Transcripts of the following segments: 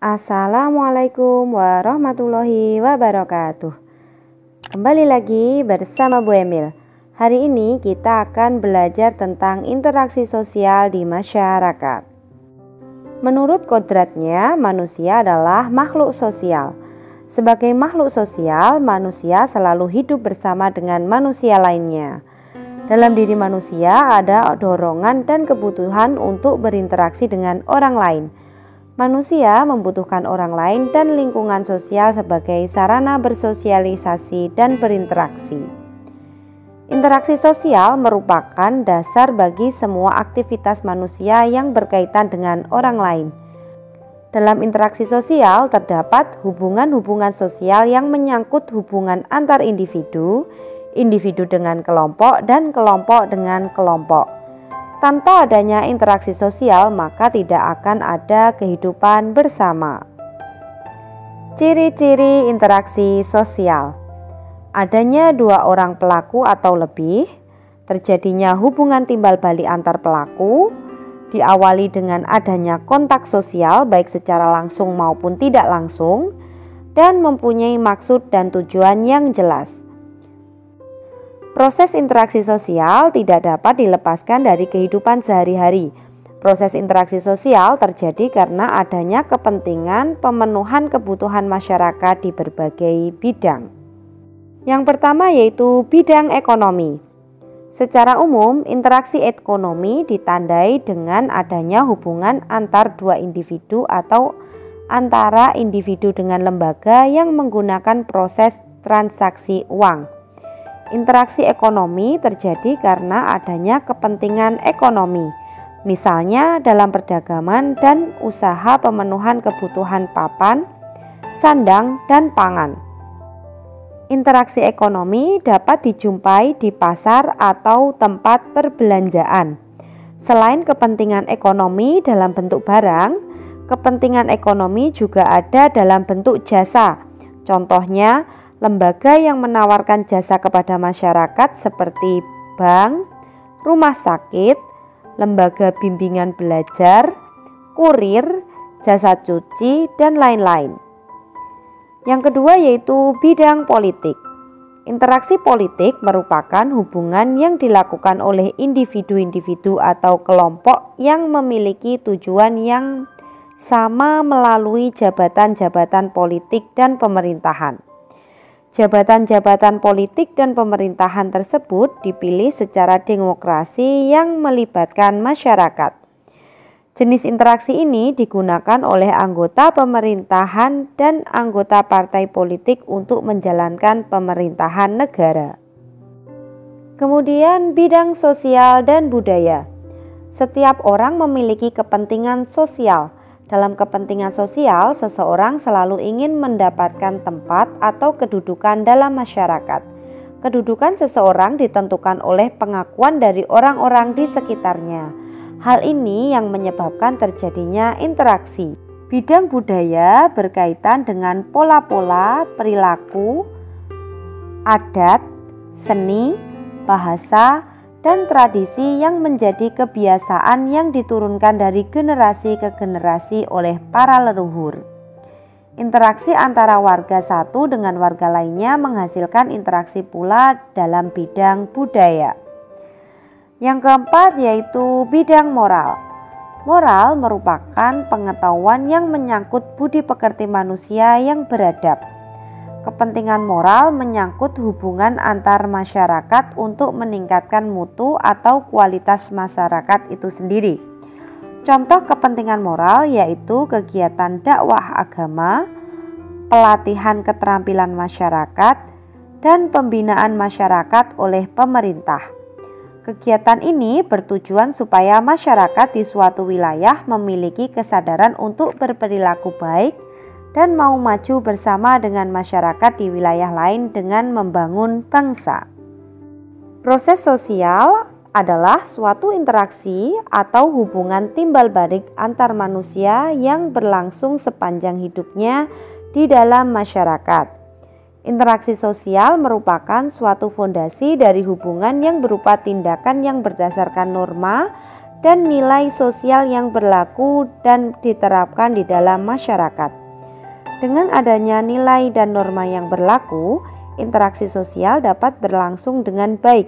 Assalamualaikum warahmatullahi wabarakatuh. Kembali lagi bersama Bu Emil. Hari ini kita akan belajar tentang interaksi sosial di masyarakat. Menurut kodratnya, manusia adalah makhluk sosial. Sebagai makhluk sosial, manusia selalu hidup bersama dengan manusia lainnya. Dalam diri manusia ada dorongan dan kebutuhan untuk berinteraksi dengan orang lain. Manusia membutuhkan orang lain dan lingkungan sosial sebagai sarana bersosialisasi dan berinteraksi. Interaksi sosial merupakan dasar bagi semua aktivitas manusia yang berkaitan dengan orang lain. Dalam interaksi sosial terdapat hubungan-hubungan sosial yang menyangkut hubungan antar individu, individu dengan kelompok, dan kelompok dengan kelompok. Tanpa adanya interaksi sosial, maka tidak akan ada kehidupan bersama. Ciri-ciri interaksi sosial: adanya dua orang pelaku atau lebih, terjadinya hubungan timbal balik antar pelaku, diawali dengan adanya kontak sosial baik secara langsung maupun tidak langsung, dan mempunyai maksud dan tujuan yang jelas. Proses interaksi sosial tidak dapat dilepaskan dari kehidupan sehari-hari. Proses interaksi sosial terjadi karena adanya kepentingan pemenuhan kebutuhan masyarakat di berbagai bidang. Yang pertama yaitu bidang ekonomi. Secara umum, interaksi ekonomi ditandai dengan adanya hubungan antar dua individu atau antara individu dengan lembaga yang menggunakan proses transaksi uang. Interaksi ekonomi terjadi karena adanya kepentingan ekonomi, misalnya dalam perdagangan dan usaha pemenuhan kebutuhan papan, sandang, dan pangan. Interaksi ekonomi dapat dijumpai di pasar atau tempat perbelanjaan. Selain kepentingan ekonomi dalam bentuk barang, kepentingan ekonomi juga ada dalam bentuk jasa. Contohnya, lembaga yang menawarkan jasa kepada masyarakat seperti bank, rumah sakit, lembaga bimbingan belajar, kurir, jasa cuci, dan lain-lain. Yang kedua yaitu bidang politik. Interaksi politik merupakan hubungan yang dilakukan oleh individu-individu atau kelompok yang memiliki tujuan yang sama melalui jabatan-jabatan politik dan pemerintahan. Jabatan-jabatan politik dan pemerintahan tersebut dipilih secara demokrasi yang melibatkan masyarakat. Jenis interaksi ini digunakan oleh anggota pemerintahan dan anggota partai politik untuk menjalankan pemerintahan negara. Kemudian bidang sosial dan budaya. Setiap orang memiliki kepentingan sosial. Dalam kepentingan sosial, seseorang selalu ingin mendapatkan tempat atau kedudukan dalam masyarakat. Kedudukan seseorang ditentukan oleh pengakuan dari orang-orang di sekitarnya. Hal ini yang menyebabkan terjadinya interaksi. Bidang budaya berkaitan dengan pola-pola perilaku, adat, seni, bahasa, dan tradisi yang menjadi kebiasaan yang diturunkan dari generasi ke generasi oleh para leluhur. Interaksi antara warga satu dengan warga lainnya menghasilkan interaksi pula dalam bidang budaya. Yang keempat yaitu bidang moral. Moral merupakan pengetahuan yang menyangkut budi pekerti manusia yang beradab. Kepentingan moral menyangkut hubungan antar masyarakat untuk meningkatkan mutu atau kualitas masyarakat itu sendiri. Contoh kepentingan moral yaitu kegiatan dakwah agama, pelatihan keterampilan masyarakat, dan pembinaan masyarakat oleh pemerintah. Kegiatan ini bertujuan supaya masyarakat di suatu wilayah memiliki kesadaran untuk berperilaku baik dan mau maju bersama dengan masyarakat di wilayah lain dengan membangun bangsa. Proses sosial adalah suatu interaksi atau hubungan timbal balik antar manusia yang berlangsung sepanjang hidupnya di dalam masyarakat. Interaksi sosial merupakan suatu fondasi dari hubungan yang berupa tindakan yang berdasarkan norma dan nilai sosial yang berlaku dan diterapkan di dalam masyarakat. Dengan adanya nilai dan norma yang berlaku, interaksi sosial dapat berlangsung dengan baik.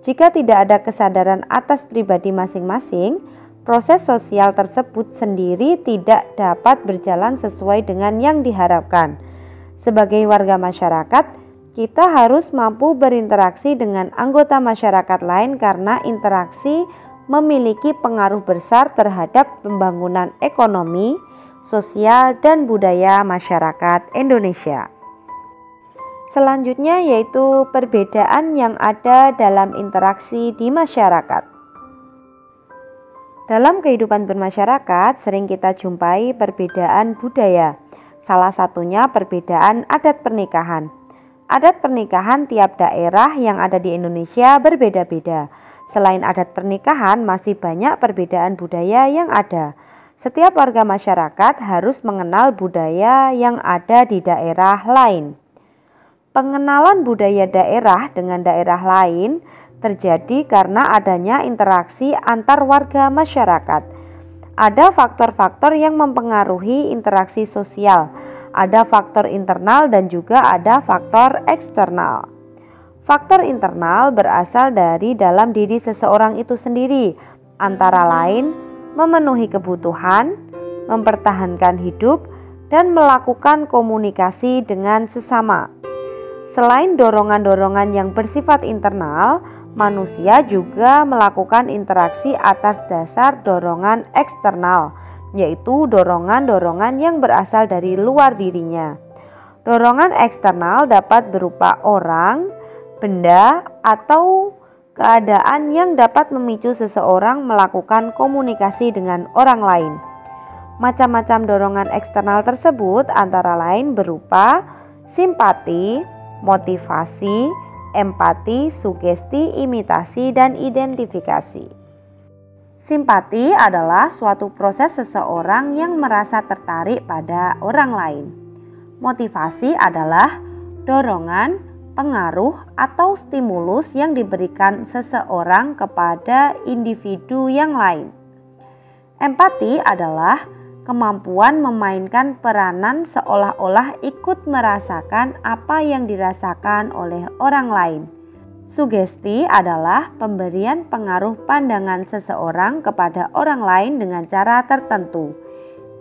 Jika tidak ada kesadaran atas pribadi masing-masing, proses sosial tersebut sendiri tidak dapat berjalan sesuai dengan yang diharapkan. Sebagai warga masyarakat, kita harus mampu berinteraksi dengan anggota masyarakat lain karena interaksi memiliki pengaruh besar terhadap pembangunan ekonomi, sosial, dan budaya masyarakat Indonesia. Selanjutnya yaitu perbedaan yang ada dalam interaksi di masyarakat. Dalam kehidupan bermasyarakat sering kita jumpai perbedaan budaya. Salah satunya perbedaan adat pernikahan. Adat pernikahan tiap daerah yang ada di Indonesia berbeda-beda. Selain adat pernikahan, masih banyak perbedaan budaya yang ada. Setiap warga masyarakat harus mengenal budaya yang ada di daerah lain. Pengenalan budaya daerah dengan daerah lain terjadi karena adanya interaksi antar warga masyarakat. Ada faktor-faktor yang mempengaruhi interaksi sosial. Ada faktor internal dan juga ada faktor eksternal. Faktor internal berasal dari dalam diri seseorang itu sendiri, antara lain memenuhi kebutuhan, mempertahankan hidup, dan melakukan komunikasi dengan sesama. Selain dorongan-dorongan yang bersifat internal, manusia juga melakukan interaksi atas dasar dorongan eksternal, yaitu dorongan-dorongan yang berasal dari luar dirinya. Dorongan eksternal dapat berupa orang, benda, atau keadaan yang dapat memicu seseorang melakukan komunikasi dengan orang lain. Macam-macam dorongan eksternal tersebut antara lain berupa simpati, motivasi, empati, sugesti, imitasi, dan identifikasi. Simpati adalah suatu proses seseorang yang merasa tertarik pada orang lain. Motivasi adalah dorongan, pengaruh, atau stimulus yang diberikan seseorang kepada individu yang lain. Empati adalah kemampuan memainkan peranan seolah-olah ikut merasakan apa yang dirasakan oleh orang lain. Sugesti adalah pemberian pengaruh pandangan seseorang kepada orang lain dengan cara tertentu.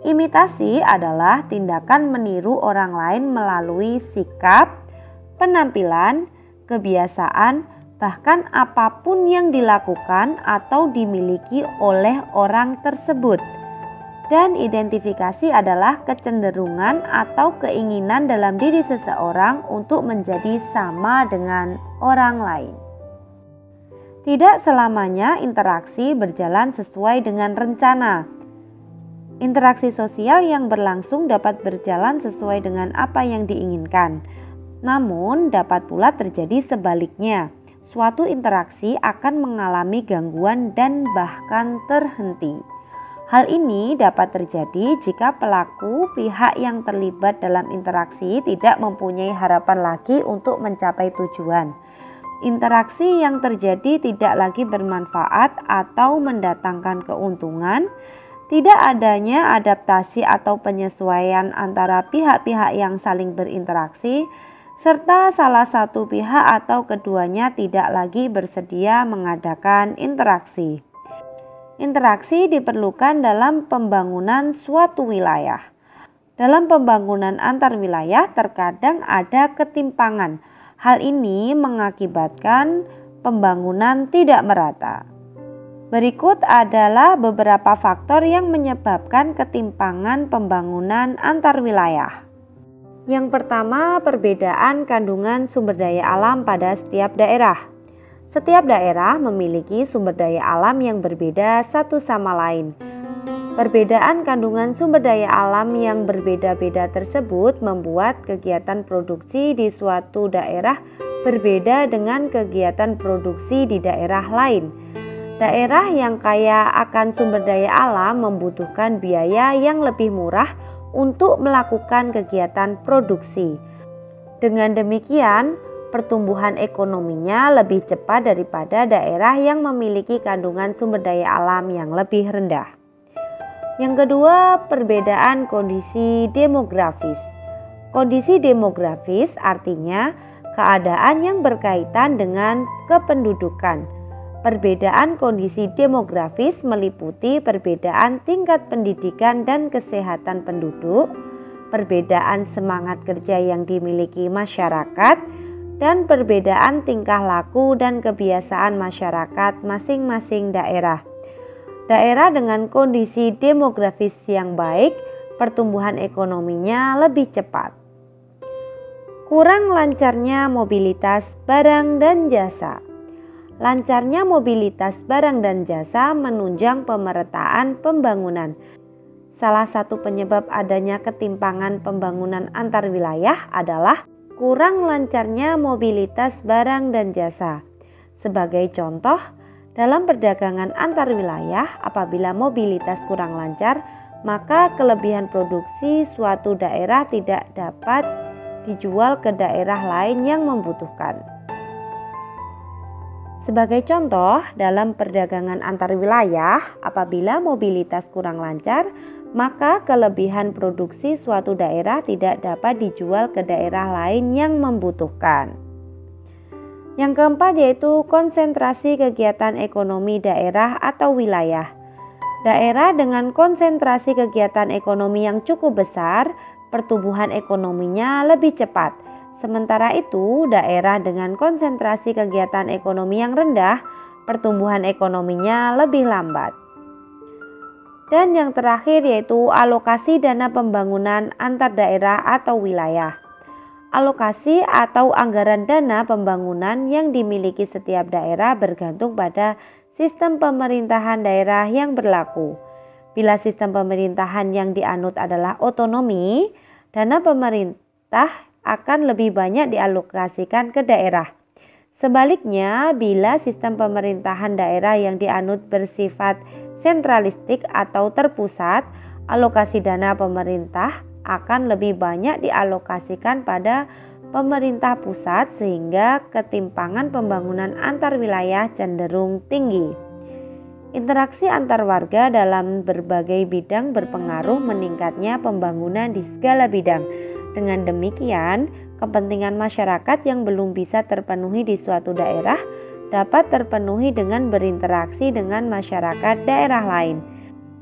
Imitasi adalah tindakan meniru orang lain melalui sikap, penampilan, kebiasaan, bahkan apapun yang dilakukan atau dimiliki oleh orang tersebut. Dan identifikasi adalah kecenderungan atau keinginan dalam diri seseorang untuk menjadi sama dengan orang lain. Tidak selamanya interaksi berjalan sesuai dengan rencana. Interaksi sosial yang berlangsung dapat berjalan sesuai dengan apa yang diinginkan. Namun dapat pula terjadi sebaliknya. Suatu interaksi akan mengalami gangguan dan bahkan terhenti. Hal ini dapat terjadi jika pelaku pihak yang terlibat dalam interaksi tidak mempunyai harapan lagi untuk mencapai tujuan. Interaksi yang terjadi tidak lagi bermanfaat atau mendatangkan keuntungan, tidak adanya adaptasi atau penyesuaian antara pihak-pihak yang saling berinteraksi, serta salah satu pihak atau keduanya tidak lagi bersedia mengadakan interaksi. Interaksi diperlukan dalam pembangunan suatu wilayah. Dalam pembangunan antar wilayah terkadang ada ketimpangan. Hal ini mengakibatkan pembangunan tidak merata. Berikut adalah beberapa faktor yang menyebabkan ketimpangan pembangunan antar wilayah. Yang pertama, perbedaan kandungan sumber daya alam pada setiap daerah. Setiap daerah memiliki sumber daya alam yang berbeda satu sama lain. Perbedaan kandungan sumber daya alam yang berbeda-beda tersebut membuat kegiatan produksi di suatu daerah berbeda dengan kegiatan produksi di daerah lain. Daerah yang kaya akan sumber daya alam membutuhkan biaya yang lebih murah untuk melakukan kegiatan produksi. Dengan demikian, pertumbuhan ekonominya lebih cepat daripada daerah yang memiliki kandungan sumber daya alam yang lebih rendah. Yang kedua, perbedaan kondisi demografis. Kondisi demografis artinya keadaan yang berkaitan dengan kependudukan. Perbedaan kondisi demografis meliputi perbedaan tingkat pendidikan dan kesehatan penduduk, perbedaan semangat kerja yang dimiliki masyarakat, dan perbedaan tingkah laku dan kebiasaan masyarakat masing-masing daerah. Daerah dengan kondisi demografis yang baik, pertumbuhan ekonominya lebih cepat. Kurang lancarnya mobilitas barang dan jasa. Lancarnya mobilitas barang dan jasa menunjang pemerataan pembangunan. Salah satu penyebab adanya ketimpangan pembangunan antar wilayah adalah kurang lancarnya mobilitas barang dan jasa. Sebagai contoh, dalam perdagangan antar wilayah, apabila mobilitas kurang lancar, maka kelebihan produksi suatu daerah tidak dapat dijual ke daerah lain yang membutuhkan. Sebagai contoh, dalam perdagangan antar wilayah, apabila mobilitas kurang lancar, maka kelebihan produksi suatu daerah tidak dapat dijual ke daerah lain yang membutuhkan. Yang keempat yaitu konsentrasi kegiatan ekonomi daerah atau wilayah. Daerah dengan konsentrasi kegiatan ekonomi yang cukup besar, pertumbuhan ekonominya lebih cepat. Sementara itu, daerah dengan konsentrasi kegiatan ekonomi yang rendah, pertumbuhan ekonominya lebih lambat. Dan yang terakhir yaitu alokasi dana pembangunan antar daerah atau wilayah. Alokasi atau anggaran dana pembangunan yang dimiliki setiap daerah bergantung pada sistem pemerintahan daerah yang berlaku. Bila sistem pemerintahan yang dianut adalah otonomi, dana pemerintah akan lebih banyak dialokasikan ke daerah. Sebaliknya, bila sistem pemerintahan daerah yang dianut bersifat sentralistik atau terpusat, alokasi dana pemerintah akan lebih banyak dialokasikan pada pemerintah pusat sehingga ketimpangan pembangunan antar wilayah cenderung tinggi. Interaksi antar warga dalam berbagai bidang berpengaruh meningkatnya pembangunan di segala bidang. Dengan demikian, kepentingan masyarakat yang belum bisa terpenuhi di suatu daerah dapat terpenuhi dengan berinteraksi dengan masyarakat daerah lain.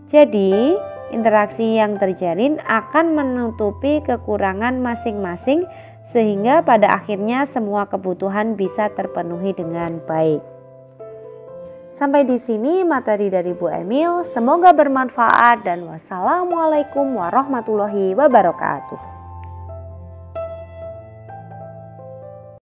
Jadi, interaksi yang terjalin akan menutupi kekurangan masing-masing sehingga pada akhirnya semua kebutuhan bisa terpenuhi dengan baik. Sampai di sini materi dari Bu Emil. Semoga bermanfaat dan wassalamualaikum warahmatullahi wabarakatuh.